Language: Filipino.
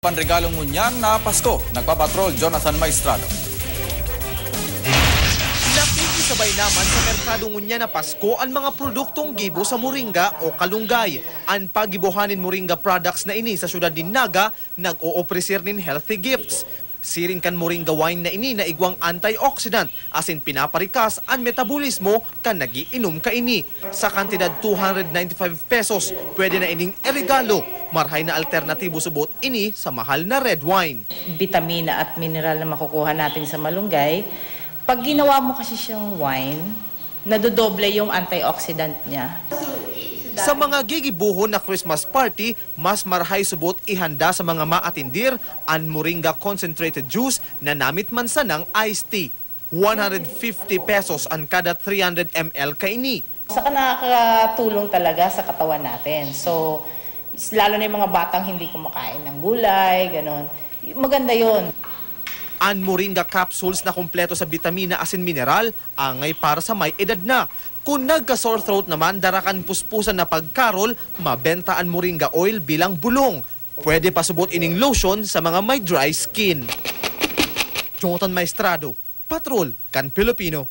Panregalong ngunyan na Pasko, nagpapatrol Jonathan Maestrado. Nakikisabay naman sa merkado ngunyan na Pasko ang mga produktong gibo sa moringa o kalunggay. Ang pagibuhanin moringa products na ini sa syudad ni Naga, nag-oopresir nin healthy gifts. Siring kan moringa wine na ini na igwang antioxidant asin pinaparikas ang metabolismo kan nagiinom ka ini. Sa kantidad 295 pesos, pwede na ining irregalo. Marhay na alternatibo subot ini sa mahal na red wine. Vitamina at mineral na makukuha natin sa malunggay, pag ginawa mo kasi siyang wine, nadodoble yung antioxidant niya. Sa mga gigibuhon na Christmas party, mas marhay subot ihanda sa mga maatindir ang moringa concentrated juice na namit man sanang iced tea. 150 pesos ang kada 300 ml kaini. Saka nakakatulong talaga sa katawan natin. So, lalo na yung mga batang hindi kumakain ng gulay, ganon. Maganda yon. Ang moringa capsules na kumpleto sa vitamina asin mineral, angay para sa may edad na. Kung nagka-sore throat naman, darakan puspusan na pagkarol, mabenta ang moringa oil bilang bulong. Pwede pa subot ining lotion sa mga may dry skin. Jonathan Maestrado, Patrol, kan Pilipino.